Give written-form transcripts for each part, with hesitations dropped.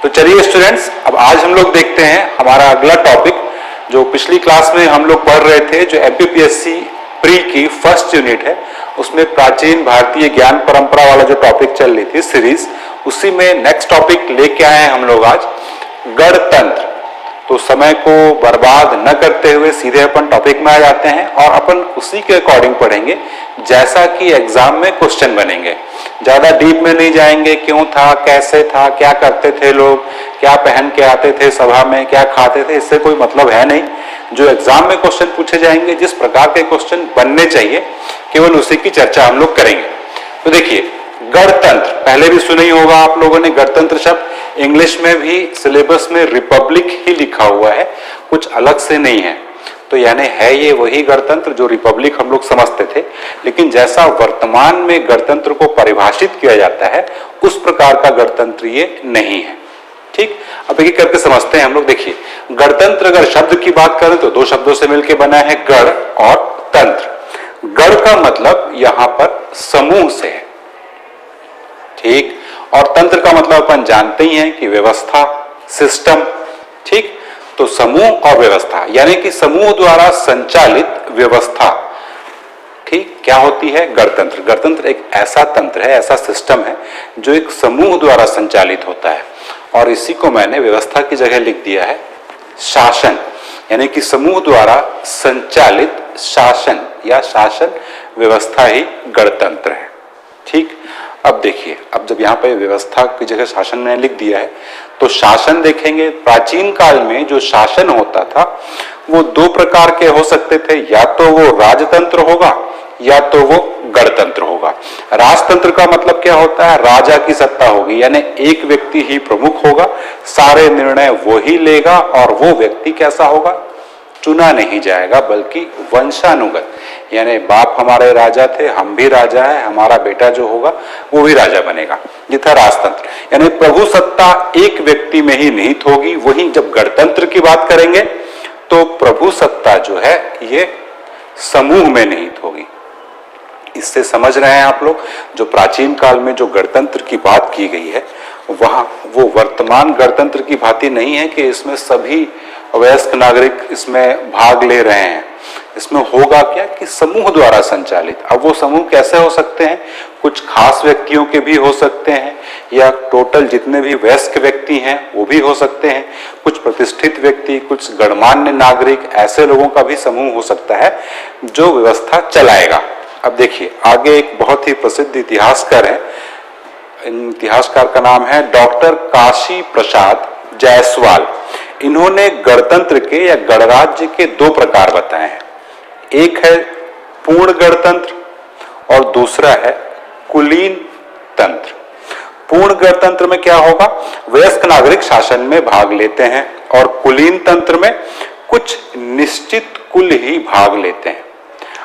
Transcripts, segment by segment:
तो चलिए स्टूडेंट्स, अब आज हम लोग देखते हैं हमारा अगला टॉपिक, जो पिछली क्लास में हम लोग पढ़ रहे थे, जो एमपीपीएससी प्री की फर्स्ट यूनिट है, उसमें प्राचीन भारतीय ज्ञान परंपरा वाला जो टॉपिक चल रही थी सीरीज, उसी में नेक्स्ट टॉपिक लेके आए हैं हम लोग आज, गणतंत्र। तो समय को बर्बाद न करते हुए सीधे अपन टॉपिक में आ जाते हैं और अपन उसी के अकॉर्डिंग पढ़ेंगे जैसा कि एग्जाम में क्वेश्चन बनेंगे। ज्यादा डीप में नहीं जाएंगे, क्यों था, कैसे था, क्या करते थे लोग, क्या पहन के आते थे सभा में, क्या खाते थे, इससे कोई मतलब है नहीं। जो एग्जाम में क्वेश्चन पूछे जाएंगे, जिस प्रकार के क्वेश्चन बनने चाहिए, केवल उसी की चर्चा हम लोग करेंगे। तो देखिए, गणतंत्र पहले भी सुना ही होगा आप लोगों ने। गणतंत्र शब्द इंग्लिश में भी सिलेबस में रिपब्लिक ही लिखा हुआ है, कुछ अलग से नहीं है। तो यानी है ये वही गणतंत्र जो रिपब्लिक हम लोग समझते थे, लेकिन जैसा वर्तमान में गणतंत्र को परिभाषित किया जाता है उस प्रकार का गणतंत्र ये नहीं है। ठीक, अब एक करके समझते हैं हम लोग। देखिए, गणतंत्र अगर शब्द की बात करें तो दो शब्दों से मिलकर बना है, गण और तंत्र। गण का मतलब यहां पर समूह से है, ठीक, और तंत्र का मतलब अपन जानते ही हैं कि व्यवस्था, सिस्टम। ठीक, तो समूह और व्यवस्था यानी कि समूह द्वारा संचालित व्यवस्था, ठीक, क्या होती है? गणतंत्र। गणतंत्र एक ऐसा तंत्र है, ऐसा सिस्टम है जो एक समूह द्वारा संचालित होता है, और इसी को मैंने व्यवस्था की जगह लिख दिया है शासन, यानी कि समूह द्वारा संचालित शासन या शासन व्यवस्था ही गणतंत्र है। ठीक, अब देखिए, अब जब यहाँ पे व्यवस्था की जगह शासन मैंने लिख दिया है, तो शासन देखेंगे, प्राचीन काल में जो शासन होता था वो दो प्रकार के हो सकते थे, या तो वो राजतंत्र होगा या तो वो गणतंत्र होगा। राजतंत्र का मतलब क्या होता है? राजा की सत्ता होगी, यानी एक व्यक्ति ही प्रमुख होगा, सारे निर्णय वो ही लेगा, और वो व्यक्ति कैसा होगा? चुना नहीं जाएगा, बल्कि वंशानुगत, यानी बाप हमारे राजा थे, हम भी राजा है, हमारा बेटा जो होगा वो भी राजा बनेगा। ये था राजतंत्र, यानी प्रभु सत्ता एक व्यक्ति में ही निहित होगी। वहीं जब गणतंत्र की बात करेंगे तो प्रभु सत्ता जो है ये समूह में निहित होगी। इससे समझ रहे हैं आप लोग, जो प्राचीन काल में जो गणतंत्र की बात की गई है, वहां वो वर्तमान गणतंत्र की भांति नहीं है कि इसमें सभी वयस्क नागरिक इसमें भाग ले रहे हैं। इसमें होगा क्या कि समूह द्वारा संचालित। अब वो समूह कैसे हो सकते हैं? कुछ खास व्यक्तियों के भी हो सकते हैं, या टोटल जितने भी वयस्क व्यक्ति हैं वो भी हो सकते हैं, कुछ प्रतिष्ठित व्यक्ति, कुछ गणमान्य नागरिक, ऐसे लोगों का भी समूह हो सकता है जो व्यवस्था चलाएगा। अब देखिए, आगे एक बहुत ही प्रसिद्ध इतिहासकार है, इतिहासकार का नाम है डॉक्टर काशी प्रसाद जायसवाल। इन्होंने गणतंत्र के या गणराज्य के दो प्रकार बताए हैं। एक है पूर्ण गणतंत्र और दूसरा है कुलीन तंत्र। पूर्ण गणतंत्र में क्या होगा? वयस्क नागरिक शासन में भाग लेते हैं, और कुलीन तंत्र में कुछ निश्चित कुल ही भाग लेते हैं।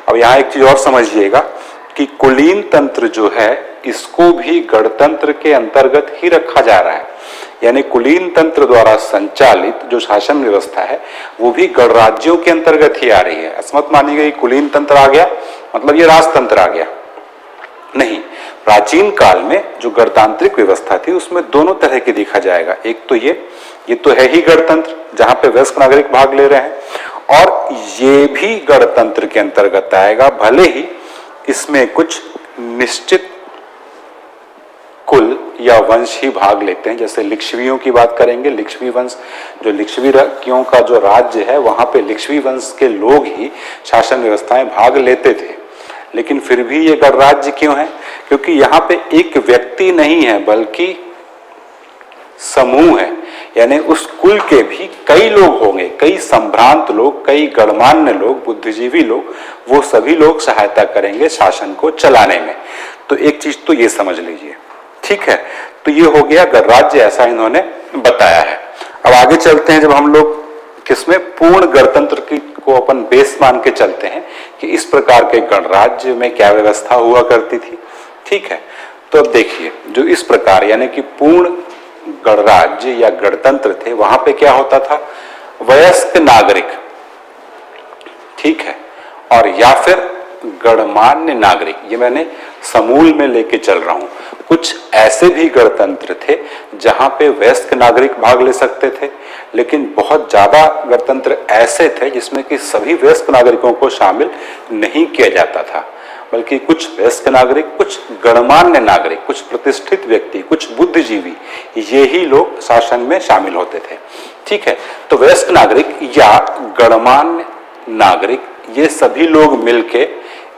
अब यहां एक चीज और समझिएगा कि कुलीन तंत्र जो है इसको भी गणतंत्र के अंतर्गत ही रखा जा रहा है, यानी कुलीन तंत्र द्वारा संचालित जो शासन व्यवस्था है वो भी गणराज्यों के अंतर्गत ही आ रही है। असमत मानी गई कुलीन तंत्र आ गया मतलब ये राजतंत्र आ गया, नहीं। प्राचीन काल में जो गणतांत्रिक व्यवस्था थी उसमें दोनों तरह की देखा जाएगा। एक तो ये तो है ही गणतंत्र जहां पे वयस्क नागरिक भाग ले रहे हैं, और ये भी गणतंत्र के अंतर्गत आएगा, भले ही इसमें कुछ निश्चित कुल या वंश ही भाग लेते हैं। जैसे लिच्छवियों की बात करेंगे, लिच्छवी वंश, जो लिच्छवियों का जो राज्य है वहां पे लिच्छवी वंश के लोग ही शासन व्यवस्थाएं भाग लेते थे। लेकिन फिर भी ये गणराज्य क्यों है? क्योंकि यहाँ पे एक व्यक्ति नहीं है बल्कि समूह है, यानी उस कुल के भी कई लोग होंगे, कई संभ्रांत लोग, कई गणमान्य लोग, बुद्धिजीवी लोग, वो सभी लोग सहायता करेंगे शासन को चलाने में। तो एक चीज तो ये समझ लीजिए, ठीक है। तो ये हो गया गणराज्य, ऐसा इन्होंने बताया है। अब आगे चलते हैं, जब हम लोग किसमें पूर्ण गणतंत्र की को अपन बेस मान के चलते हैं कि इस प्रकार के गणराज्य में क्या व्यवस्था हुआ करती थी, ठीक है। तो अब देखिए, जो इस प्रकार यानी कि पूर्ण गणराज्य या गणतंत्र थे, वहां पे क्या होता था? वयस्क नागरिक, ठीक है, और या फिर गणमान्य नागरिक, ये मैंने समूल में लेके चल रहा हूं। कुछ ऐसे भी गणतंत्र थे जहां पे वयस्क नागरिक भाग ले सकते थे, लेकिन बहुत ज्यादा गणतंत्र ऐसे थे जिसमें कि सभी वयस्क नागरिकों को शामिल नहीं किया जाता था, बल्कि कुछ वयस्क नागरिक, कुछ गणमान्य नागरिक, कुछ प्रतिष्ठित व्यक्ति, कुछ बुद्धिजीवी, ये ही लोग शासन में शामिल होते थे। ठीक है, तो वयस्क नागरिक या गणमान्य नागरिक ये सभी लोग मिलके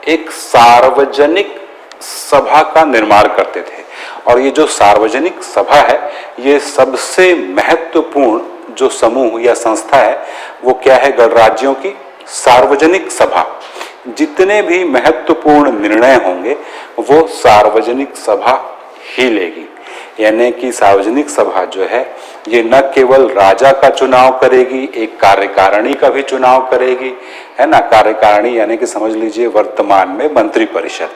एक सार्वजनिक सभा का निर्माण करते थे। और ये जो सार्वजनिक सभा है, ये सबसे महत्वपूर्ण जो समूह या संस्था है वो क्या है? गणराज्यों की सार्वजनिक सभा। जितने भी महत्वपूर्ण निर्णय होंगे वो सार्वजनिक सभा ही लेगी। यानी कि सार्वजनिक सभा जो है ये न केवल राजा का चुनाव करेगी, एक कार्यकारिणी का भी चुनाव करेगी, है ना। कार्यकारिणी यानी कि समझ लीजिए वर्तमान में मंत्री परिषद,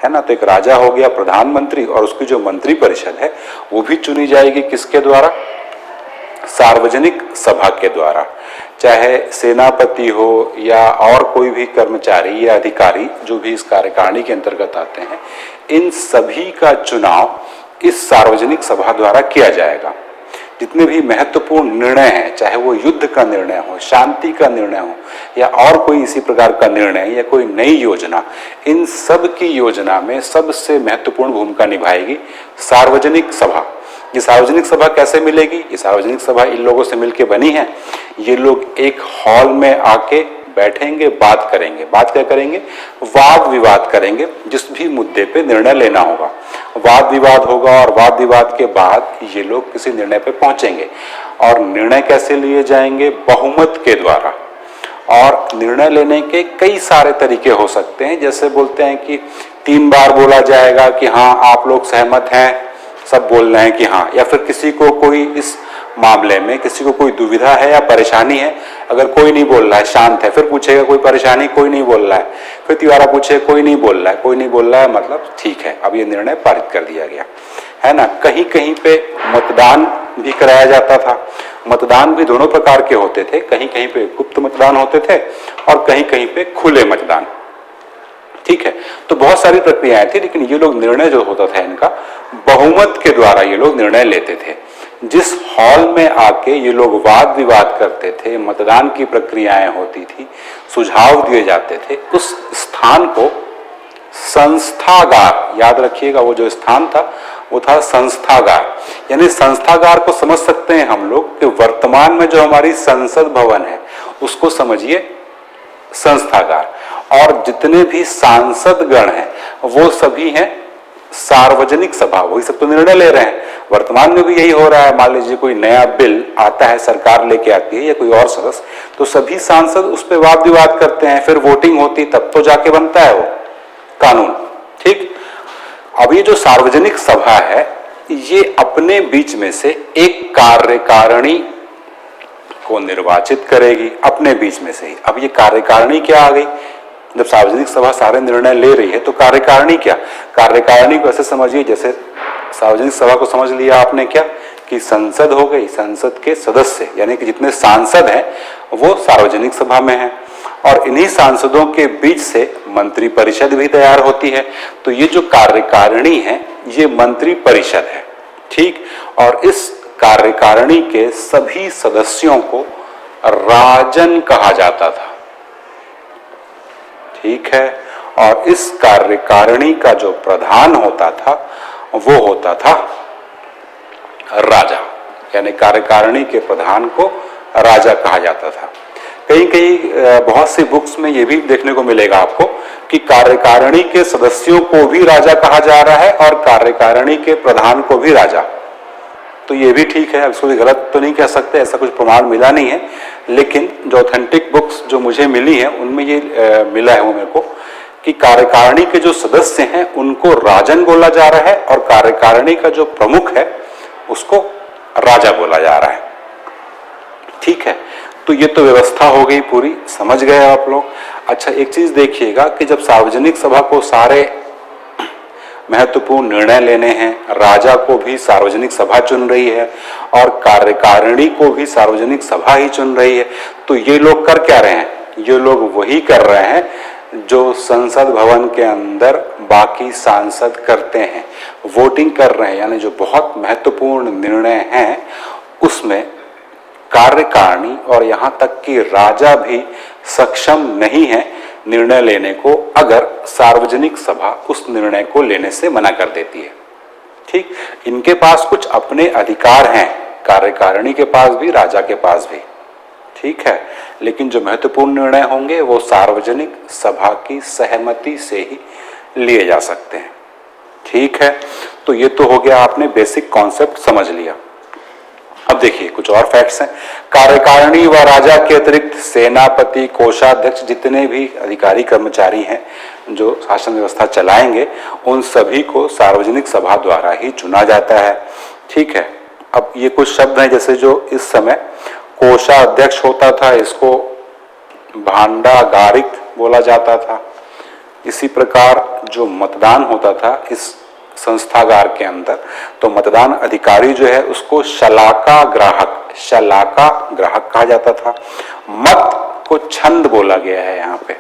है ना। तो एक राजा हो गया प्रधानमंत्री, और उसकी जो मंत्री परिषद है वो भी चुनी जाएगी किसके द्वारा? सार्वजनिक सभा के द्वारा। चाहे सेनापति हो या और कोई भी कर्मचारी या अधिकारी जो भी इस कार्यकारिणी के अंतर्गत आते हैं, इन सभी का चुनाव इस सार्वजनिक सभा द्वारा किया जाएगा। जितने भी महत्वपूर्ण निर्णय हैं, चाहे वो युद्ध का निर्णय हो, शांति का निर्णय हो या और कोई इसी प्रकार का निर्णय या कोई नई योजना, इन सब की योजना में सबसे महत्वपूर्ण भूमिका निभाएगी सार्वजनिक सभा। ये सार्वजनिक सभा कैसे मिलेगी? ये सार्वजनिक सभा इन लोगों से मिलके बनी है। ये लोग एक हॉल में आके बैठेंगे, बात करेंगे। बात क्या करेंगे? वाद विवाद करेंगे। जिस भी मुद्दे पे निर्णय लेना होगा वाद विवाद होगा, और वाद विवाद के बाद ये लोग किसी निर्णय पे पहुंचेंगे। और निर्णय कैसे लिए जाएंगे? बहुमत के द्वारा। और निर्णय लेने के कई सारे तरीके हो सकते हैं। जैसे बोलते हैं कि 3 बार बोला जाएगा कि हाँ आप लोग सहमत हैं, सब बोल रहे हैं कि हाँ, या फिर किसी को कोई इस मामले में किसी को कोई दुविधा है या परेशानी है, अगर कोई नहीं बोल रहा है, शांत है, फिर पूछेगा कोई परेशानी, कोई नहीं बोल रहा है, फिर तिवारा पूछे कोई नहीं बोल रहा है, कोई नहीं बोल रहा है, मतलब ठीक है, अब ये निर्णय पारित कर दिया गया, है ना। कहीं कहीं पे मतदान भी कराया जाता था। मतदान भी दोनों प्रकार के होते थे, कहीं कहीं पे गुप्त मतदान होते थे और कहीं कहीं पे खुले मतदान। ठीक है, तो बहुत सारी प्रक्रियाएं थी, लेकिन ये लोग निर्णय जो होता था इनका बहुमत के द्वारा ये लोग निर्णय लेते थे। जिस हॉल में आके ये लोग वाद विवाद करते थे, मतदान की प्रक्रियाएं होती थी, सुझाव दिए जाते थे, उस स्थान को संस्थागार, याद रखिएगा वो जो स्थान था वो था संस्थागार। यानी संस्थागार को समझ सकते हैं हम लोग कि वर्तमान में जो हमारी संसद भवन है उसको समझिए संस्थागार। और जितने भी सांसद गण हैं वो सभी हैं सार्वजनिक सभा, वही सब तो निर्णय ले रहे हैं। वर्तमान में भी यही हो रहा है। मान लीजिए कोई नया बिल आता है, सरकार लेके आती है या कोई और सदस्य, तो सभी सांसद उस पर वाद विवाद करते हैं, फिर वोटिंग होती, तब तो जाके बनता है वो कानून। ठीक, अब ये जो सार्वजनिक सभा है ये अपने बीच में से एक कार्यकारिणी को निर्वाचित करेगी, अपने बीच में से ही। अब ये कार्यकारिणी क्या आ गई? जब सार्वजनिक सभा सारे निर्णय ले रही है तो कार्यकारिणी क्या? कार्यकारिणी को ऐसे समझिए जैसे सार्वजनिक सभा को समझ लिया आपने क्या कि संसद हो गई, संसद के सदस्य यानी कि जितने सांसद हैं वो सार्वजनिक सभा में हैं, और इन्हीं सांसदों के बीच से मंत्री परिषद भी तैयार होती है। तो ये जो कार्यकारिणी है ये मंत्री परिषद है। ठीक, और इस कार्यकारिणी के सभी सदस्यों को राजन कहा जाता था। ठीक है, और इस कार्यकारिणी का जो प्रधान होता था वो होता था राजा, यानी कार्यकारिणी के प्रधान को राजा कहा जाता था। कहीं कहीं बहुत सी बुक्स में ये भी देखने को मिलेगा आपको कि कार्यकारिणी के सदस्यों को भी राजा कहा जा रहा है और कार्यकारिणी के प्रधान को भी राजा। तो ये भी ठीक है, इसको भी गलत तो नहीं कह सकते, ऐसा कुछ प्रमाण मिला नहीं है, लेकिन जो ऑथेंटिक बुक्स जो मुझे मिली है उनमें ये मिला है वो मेरे को कि कार्यकारिणी के जो सदस्य हैं उनको राजन बोला जा रहा है और कार्यकारिणी का जो प्रमुख है उसको राजा बोला जा रहा है। ठीक है, तो ये तो व्यवस्था हो गई पूरी, समझ गए आप लोग। अच्छा, एक चीज देखिएगा कि जब सार्वजनिक सभा को सारे महत्वपूर्ण निर्णय लेने हैं, राजा को भी सार्वजनिक सभा चुन रही है और कार्यकारिणी को भी सार्वजनिक सभा ही चुन रही है, तो ये लोग कर क्या रहे हैं? ये लोग वही कर रहे हैं जो संसद भवन के अंदर बाकी सांसद करते हैं। वोटिंग कर रहे हैं, यानी जो बहुत महत्वपूर्ण निर्णय हैं उसमें कार्यकारिणी और यहां तक कि राजा भी सक्षम नहीं है निर्णय लेने को, अगर सार्वजनिक सभा उस निर्णय को लेने से मना कर देती है। ठीक, इनके पास कुछ अपने अधिकार हैं, कार्यकारिणी के पास भी, राजा के पास भी, ठीक है, लेकिन जो महत्वपूर्ण निर्णय होंगे वो सार्वजनिक सभा की सहमति से ही लिए जा सकते हैं। ठीक है, तो ये तो हो गया, आपने बेसिक कॉन्सेप्ट समझ लिया। अब देखिए कुछ और फैक्ट्स हैं। कार्यकारिणी व राजा के अतिरिक्त सेनापति, कोषाध्यक्ष, जितने भी अधिकारी कर्मचारी हैं जो शासन व्यवस्था चलाएंगे, उन सभी को सार्वजनिक सभा द्वारा ही चुना जाता है। ठीक है, अब ये कुछ शब्द हैं, जैसे जो इस समय कोषाध्यक्ष होता था, इसको भांडागारिक बोला जाता था। इसी प्रकार जो मतदान होता था इस संस्थागार के अंदर, तो मतदान अधिकारी जो है उसको शलाका ग्राहक कहा जाता था। मत को छंद बोला गया है यहाँ पे।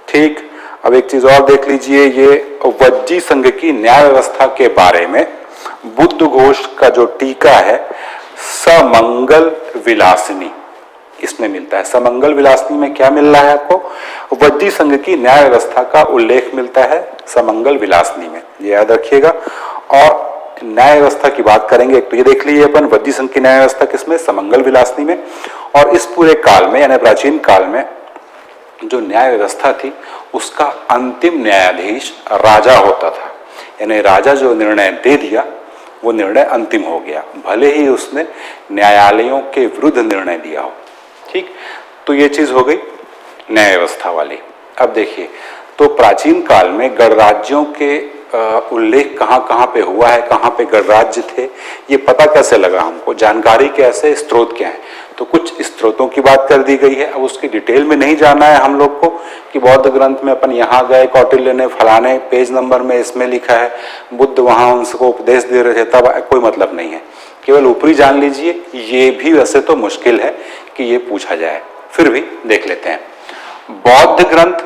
ठीक, अब एक चीज और देख लीजिए, ये वज्जी संघ की न्याय व्यवस्था के बारे में बुद्ध घोष का जो टीका है समंगल विलासिनी, इसमें मिलता है। समंगल विलासिनी में क्या मिल रहा है आपको? वज्जी संघ की न्याय व्यवस्था का उल्लेख मिलता है समंगल विलासिनी में, ये याद रखिएगा। और न्याय व्यवस्था की बात करेंगे, एक तो ये देख लीजिए अपन, वज्जी संघ की न्याय व्यवस्था किसमें? समंगल विलासिनी में। और इस पूरे काल में, यानी प्राचीन काल में जो न्याय व्यवस्था थी उसका अंतिम न्यायाधीश राजा होता था, यानी राजा जो निर्णय दे दिया वो निर्णय अंतिम हो गया, भले ही उसने न्यायालयों के विरुद्ध निर्णय दिया हो। ठीक, तो ये चीज हो गई न्याय व्यवस्था वाली। अब देखिए, तो प्राचीन काल में गणराज्यों के उल्लेख कहाँ कहाँ पे हुआ है, कहाँ पे गणराज्य थे, ये पता कैसे लगा हमको, जानकारी के ऐसे स्रोत क्या है? तो कुछ स्रोतों की बात कर दी गई है। अब उसकी डिटेल में नहीं जाना है हम लोग को कि बौद्ध ग्रंथ में अपन यहाँ गए, कौटिल्य ने फलाने पेज नंबर में इसमें लिखा है, बुद्ध वहां उनको उपदेश दे रहे थे, तब कोई मतलब नहीं है। केवल ऊपरी जान लीजिए, ये भी वैसे तो मुश्किल है कि ये पूछा जाए, फिर भी देख लेते हैं। बौद्ध ग्रंथ,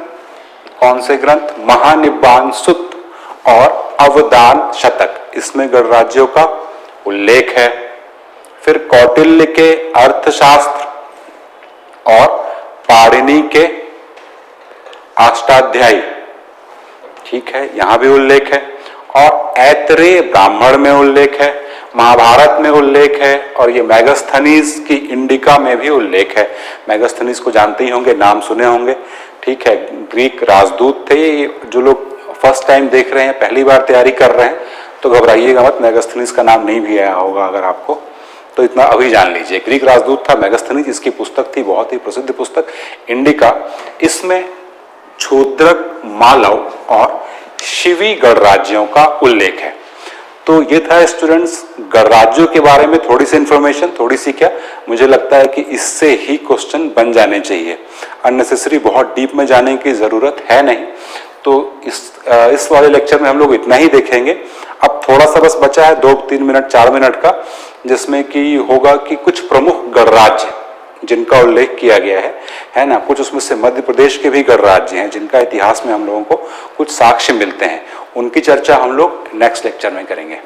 कौन से ग्रंथ? महानिब्बान सुत्त और अवदान शतक, इसमें गणराज्यों का उल्लेख है। फिर कौटिल्य के अर्थशास्त्र और पाणिनि के अष्टाध्यायी, ठीक है, यहां भी उल्लेख है। और ऐतरेय ब्राह्मण में उल्लेख है, महाभारत में उल्लेख है, और ये मैगस्थनीज की इंडिका में भी उल्लेख है। मैगस्थनीज को जानते ही होंगे, नाम सुने होंगे। ठीक है, ग्रीक राजदूत थे। जो लोग फर्स्ट टाइम देख रहे हैं, पहली बार तैयारी कर रहे हैं, तो घबराइएगा मत, मैगस्थनीज का नाम नहीं भी आया होगा अगर आपको, तो इतना अभी जान लीजिए। ग्रीक राजदूत था मैगस्थनीज, इसकी पुस्तक थी बहुत ही प्रसिद्ध पुस्तक इंडिका। इसमें क्षुद्रक, मालव और शिवी गणराज्यों का उल्लेख है। तो ये था स्टूडेंट्स गणराज्यों के बारे में थोड़ी सी इंफॉर्मेशन, थोड़ी सी क्या, मुझे लगता है कि इससे ही क्वेश्चन बन जाने चाहिए। अननेसेसरी बहुत डीप में जाने की जरूरत है नहीं। तो इस वाले लेक्चर में हम लोग इतना ही देखेंगे। अब थोड़ा सा बस बचा है 2-3 मिनट 4 मिनट का, जिसमें कि होगा कि कुछ प्रमुख गणराज्य जिनका उल्लेख किया गया है ना, कुछ उसमें से मध्य प्रदेश के भी गणराज्य हैं जिनका इतिहास में हम लोगों को कुछ साक्ष्य मिलते हैं, उनकी चर्चा हम लोग नेक्स्ट लेक्चर में करेंगे।